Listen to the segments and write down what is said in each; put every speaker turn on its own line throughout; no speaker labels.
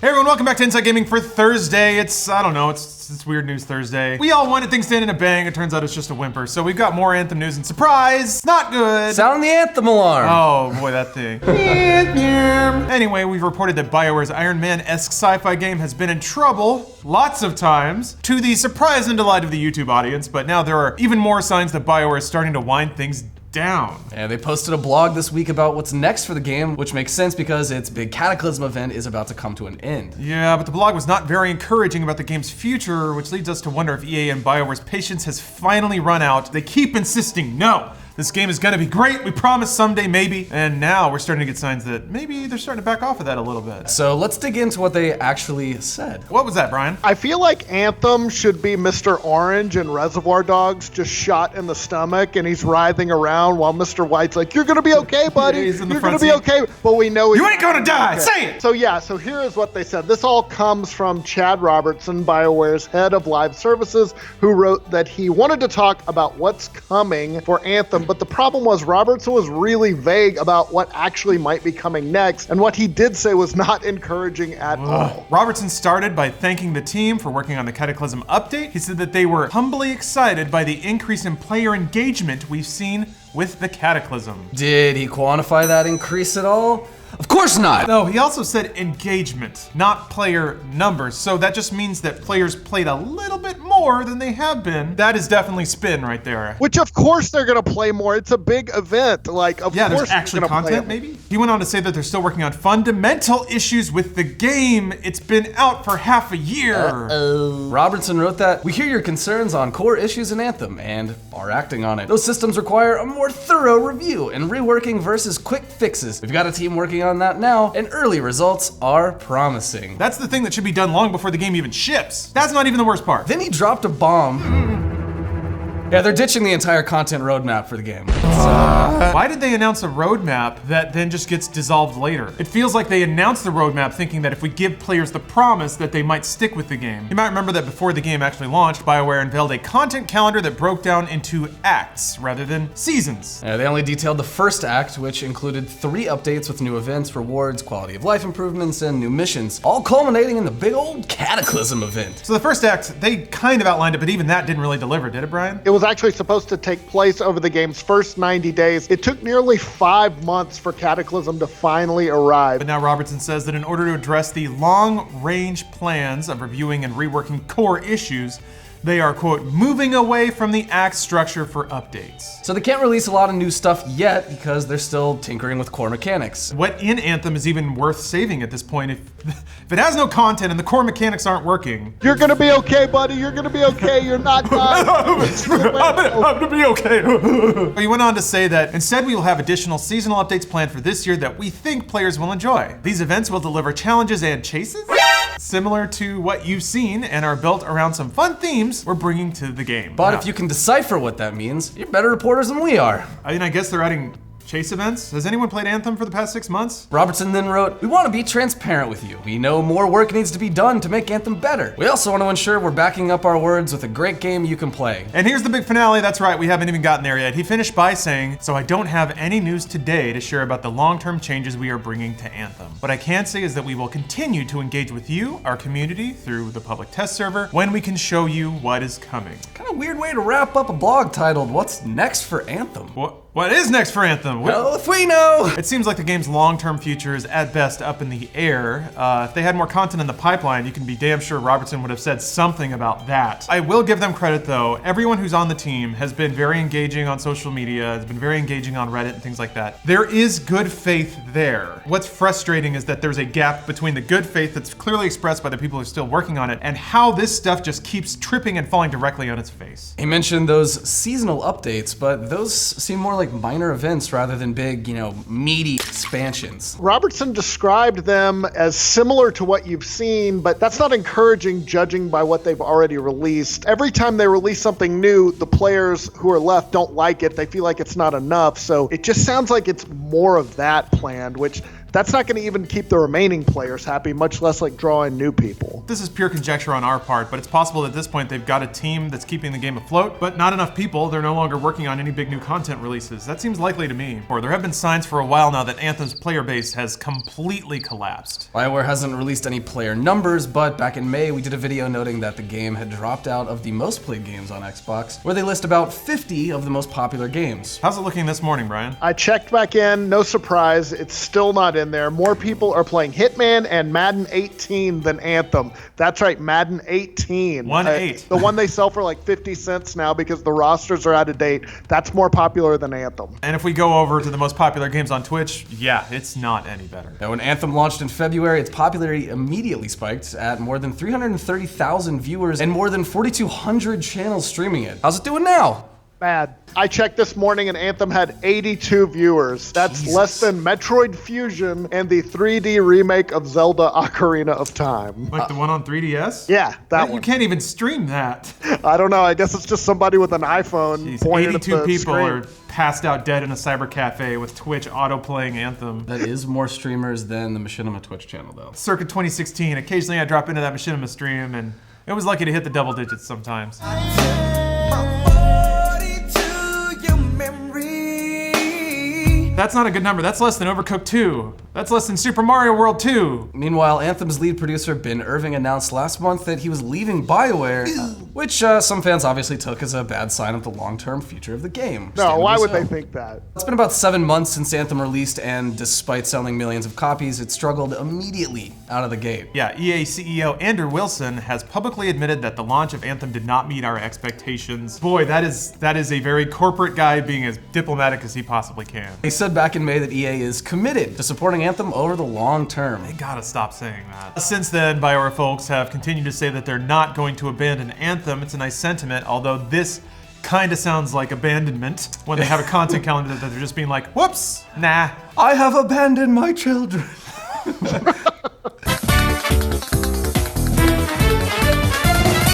Hey everyone, welcome back to Inside Gaming for Thursday. It's Weird News Thursday. We all wanted things to end in a bang. It turns out it's just a whimper. So we've got more Anthem news and surprise, not good.
Sound the Anthem alarm.
Oh boy, that thing. Anyway, we've reported that BioWare's Iron Man-esque sci-fi game has been in trouble lots of times, to the surprise and delight of the YouTube audience, but now there are even more signs that BioWare is starting to wind things down.
And they posted a blog this week about what's next for the game, which makes sense because its big Cataclysm event is about to come to an end.
Yeah, but the blog was not very encouraging about the game's future, which leads us to wonder if EA and BioWare's patience has finally run out. They keep insisting, no, this game is gonna be great, we promise someday, maybe. And now we're starting to get signs that maybe they're starting to back off of that a little bit.
So let's dig into what they actually said.
What was that, Brian?
I feel like Anthem should be Mr. Orange in Reservoir Dogs, just shot in the stomach, and he's writhing around while Mr. White's like, "You're gonna be okay, buddy.
He's in the
You're
front
gonna be
seat.
okay." But we know
You ain't gonna die, say it!
So here is what they said. This all comes from Chad Robertson, BioWare's head of live services, who wrote that he wanted to talk about what's coming for Anthem, but the problem was Robertson was really vague about what actually might be coming next, and what he did say was not encouraging at all.
Robertson started by thanking the team for working on the Cataclysm update. He said that they were humbly excited by the increase in player engagement we've seen with the Cataclysm.
Did he quantify that increase at all? Of course not.
No, he also said engagement, not player numbers. So that just means that players played a little bit more than they have been. That is definitely spin right there.
Which of course they're gonna play more. It's a big event. Like, of
Yeah,
course
there's actually
they're gonna play
content,
it.
maybe? He went on to say that they're still working on fundamental issues with the game. It's been out for half a year.
Robertson wrote that, "We hear your concerns on core issues in Anthem and are acting on it. Those systems require a more thorough review and reworking versus quick fixes. We've got a team working on that now, and early results are promising."
That's the thing that should be done long before the game even ships. That's not even the worst part.
Then he dropped a bomb. Yeah, they're ditching the entire content roadmap for the game.
Why did they announce a roadmap that then just gets dissolved later? It feels like they announced the roadmap thinking that if we give players the promise that they might stick with the game. You might remember that before the game actually launched, BioWare unveiled a content calendar that broke down into acts rather than seasons.
Yeah, they only detailed the first act, which included 3 updates with new events, rewards, quality of life improvements, and new missions, all culminating in the big old Cataclysm event.
So the first act, they kind of outlined it, but even that didn't really deliver, did it, Brian?
It was actually supposed to take place over the game's first 90 days. It took nearly 5 months for Cataclysm to finally arrive.
But now Robertson says that in order to address the long-range plans of reviewing and reworking core issues, they are, quote, moving away from the act structure for updates.
So they can't release a lot of new stuff yet because they're still tinkering with core mechanics.
What in Anthem is even worth saving at this point? If it has no content and the core mechanics aren't working.
You're gonna be okay, buddy. You're gonna be okay. You're not dying.
I'm gonna be okay. He went on to say that instead we will have additional seasonal updates planned for this year that we think players will enjoy. These events will deliver challenges and chases similar to what you've seen and are built around some fun themes we're bringing to the game.
But
Now,
if you can decipher what that means, you're better reporters than we are.
I mean, I guess they're adding chase events. Has anyone played Anthem for the past 6 months?
Robertson then wrote, "We want to be transparent with you. We know more work needs to be done to make Anthem better. We also want to ensure we're backing up our words with a great game you can play."
And here's the big finale. That's right, we haven't even gotten there yet. He finished by saying, "So I don't have any news today to share about the long-term changes we are bringing to Anthem. What I can say is that we will continue to engage with you, our community, through the public test server when we can show you what is coming."
Kind of weird way to wrap up a blog titled, "What's next for Anthem?"
What is next for Anthem?
Well, if we know.
It seems like the game's long-term future is at best up in the air. If they had more content in the pipeline, you can be damn sure Robertson would have said something about that. I will give them credit though. Everyone who's on the team has been very engaging on social media, has been very engaging on Reddit and things like that. There is good faith there. What's frustrating is that there's a gap between the good faith that's clearly expressed by the people who are still working on it and how this stuff just keeps tripping and falling directly on its face.
He mentioned those seasonal updates, but those seem more like minor events rather than big, meaty expansions.
Robertson described them as similar to what you've seen, but that's not encouraging judging by what they've already released. Every time they release something new, the players who are left don't like it. They feel like it's not enough. So it just sounds like it's more of that planned, which that's not going to even keep the remaining players happy, much less like draw in new people.
This is pure conjecture on our part, but it's possible that at this point they've got a team that's keeping the game afloat, but not enough people. They're no longer working on any big new content releases. That seems likely to me. Or there have been signs for a while now that Anthem's player base has completely collapsed.
BioWare hasn't released any player numbers, but back in May we did a video noting that the game had dropped out of the most played games on Xbox, where they list about 50 of the most popular games.
How's it looking this morning, Brian?
I checked back in, no surprise, it's still not in there. More people are playing Hitman and Madden 18 than Anthem. That's right, Madden 18.
1-8.
The one they sell for like 50 cents now because the rosters are out of date. That's more popular than Anthem.
And if we go over to the most popular games on Twitch, yeah, it's not any better.
Now, when Anthem launched in February, its popularity immediately spiked at more than 330,000 viewers and more than 4,200 channels streaming it. How's it doing now?
Bad. I checked this morning and Anthem had 82 viewers. That's
Jesus.
less than Metroid Fusion and the 3D remake of Zelda Ocarina of Time.
Like the one on 3DS?
Yeah, that
You
one.
can't even stream that.
I don't know. I guess it's just somebody with an iPhone
Jeez,
pointed
82
at the
people
screen.
are passed out dead in a cyber cafe with Twitch auto-playing Anthem.
That is more streamers than the Machinima Twitch channel, though.
Circa 2016, occasionally I drop into that Machinima stream, and it was lucky to hit the double digits sometimes. That's not a good number. That's less than Overcooked 2. That's less than Super Mario World 2.
Meanwhile, Anthem's lead producer Ben Irving announced last month that he was leaving BioWare, which some fans obviously took as a bad sign of the long-term future of the game.
No, why would
so.
they think that?
It's been about 7 months since Anthem released, and despite selling millions of copies, it struggled immediately out of the gate.
Yeah, EA CEO Andrew Wilson has publicly admitted that the launch of Anthem did not meet our expectations. Boy, that is a very corporate guy being as diplomatic as he possibly can.
He said back in May that EA is committed to supporting Anthem over the long term.
They gotta stop saying that. Since then, BioWare folks have continued to say that they're not going to abandon Anthem. It's a nice sentiment, although this kind of sounds like abandonment when they have a content calendar that they're just being like, whoops, nah.
I have abandoned my children.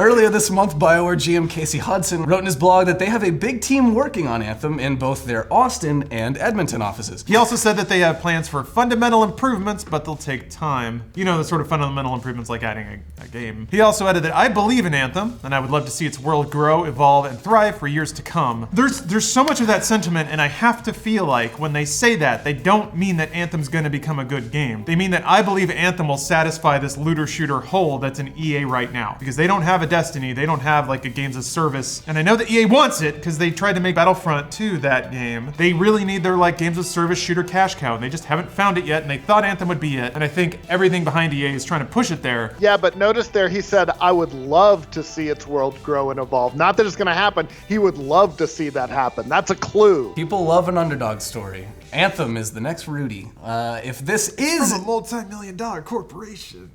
Earlier this month, BioWare GM Casey Hudson wrote in his blog that they have a big team working on Anthem in both their Austin and Edmonton offices.
He also said that they have plans for fundamental improvements, but they'll take time. You know, the sort of fundamental improvements like adding a game. He also added that I believe in Anthem, and I would love to see its world grow, evolve, and thrive for years to come. There's so much of that sentiment, and I have to feel like when they say that, they don't mean that Anthem's gonna become a good game. They mean that I believe Anthem will satisfy this looter shooter hole that's in EA right now. Because they don't have a Destiny, they don't have like a games as service. And I know that EA wants it because they tried to make Battlefront 2 that game. They really need their like games as service shooter cash cow, and they just haven't found it yet, and they thought Anthem would be it. And I think everything behind EA is trying to push it there.
Yeah, but notice there he said, I would love to see its world grow and evolve. Not that it's going to happen. He would love to see that happen. That's a clue.
People love an underdog story. Anthem is the next Rudy. If this is
From a multi-million-dollar corporation.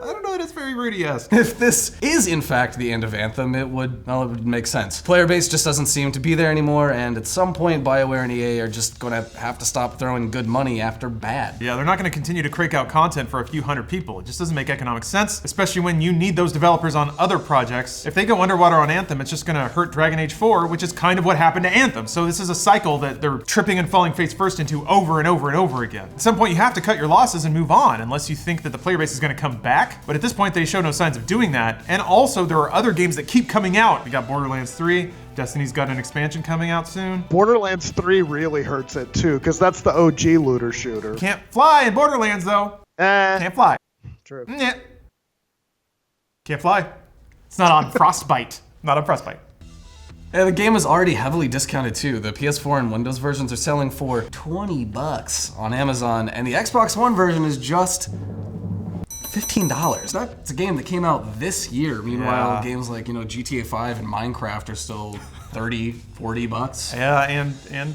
I don't know that it's very Rudy-esque.
If this is in fact the end of Anthem, it would make sense. Player base just doesn't seem to be there anymore, and at some point BioWare and EA are just gonna have to stop throwing good money after bad.
Yeah, they're not going to continue to crank out content for a few hundred people. It just doesn't make economic sense, especially when you need those developers on other projects. If they go underwater on Anthem, it's just going to hurt Dragon Age 4, which is kind of what happened to Anthem. So this is a cycle that they're tripping and falling face first into over and over and over again. At some point, you have to cut your losses and move on, unless you think that the player base is going to come back. But at this point, they show no signs of doing that. And also, there are other games that keep coming out. We got Borderlands 3. Destiny's got an expansion coming out soon.
Borderlands 3 really hurts it too, because that's the OG looter shooter.
Can't fly in Borderlands, though. Can't fly.
True.
Yeah. Can't fly. It's not on Frostbite. Not on Frostbite.
Yeah, the game is already heavily discounted too. The PS4 and Windows versions are selling for $20 on Amazon, and the Xbox One version is just $15. It's a game that came out this year. Meanwhile,
Yeah.
games like, GTA 5 and Minecraft are still $30, $40.
Yeah, and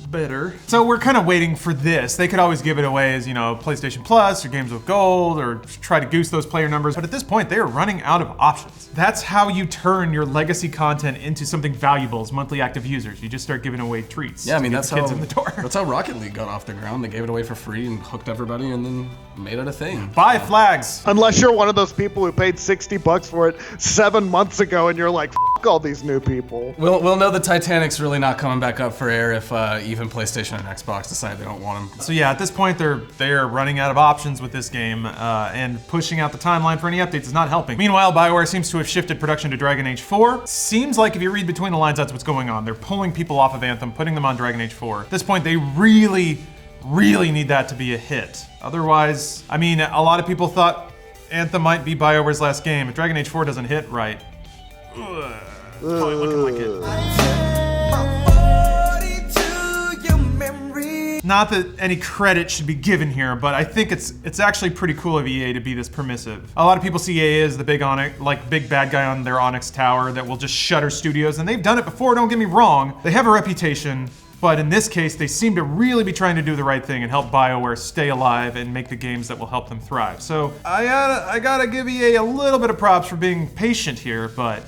better. So we're kind of waiting for this. They could always give it away as, PlayStation Plus or Games with Gold or try to goose those player numbers. But at this point, they are running out of options. That's how you turn your legacy content into something valuable as monthly active users. You just start giving away treats.
Yeah, I
to
mean,
get
that's
the kids
how
in the door.
That's how Rocket League got off the ground. They gave it away for free and hooked everybody, and then made it a thing.
Buy flags.
Unless you're one of those people who paid $60 for it 7 months ago and you're like, F fuck all these new people.
We'll know the Titanic's really not coming back up for air if even PlayStation and Xbox decide they don't want them.
So yeah, at this point they're running out of options with this game, and pushing out the timeline for any updates is not helping. Meanwhile, BioWare seems to have shifted production to Dragon Age 4. Seems like if you read between the lines, that's what's going on. They're pulling people off of Anthem, putting them on Dragon Age 4. At this point, they really need that to be a hit. Otherwise, I mean, a lot of people thought Anthem might be BioWare's last game. If Dragon Age 4 doesn't hit right, it's probably looking like it. Not that any credit should be given here, but I think it's actually pretty cool of EA to be this permissive. A lot of people see EA as the big bad guy on their Onyx Tower that will just shutter studios, and they've done it before, don't get me wrong. They have a reputation, but in this case, they seem to really be trying to do the right thing and help BioWare stay alive and make the games that will help them thrive. So I gotta give EA a little bit of props for being patient here, but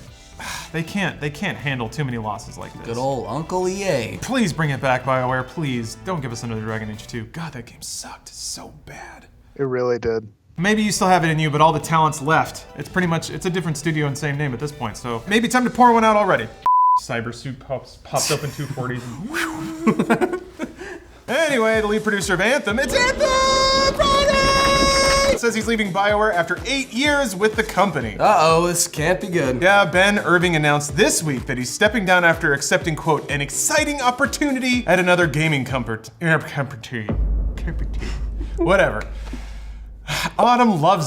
they can't handle too many losses like this.
Good old Uncle EA.
Please bring it back, BioWare, please. Don't give us another Dragon Age 2. God, that game sucked so bad.
It really did.
Maybe you still have it in you, but all the talent's left. It's a different studio and same name at this point, so maybe time to pour one out already. Cybersuit popped up in 240s. Anyway, the lead producer of Anthem, it's Anthem Friday! Says he's leaving BioWare after 8 years with the company.
Uh-oh, this can't be good.
Yeah, Ben Irving announced this week that he's stepping down after accepting, quote, an exciting opportunity at another gaming company. Whatever. Autumn loves it.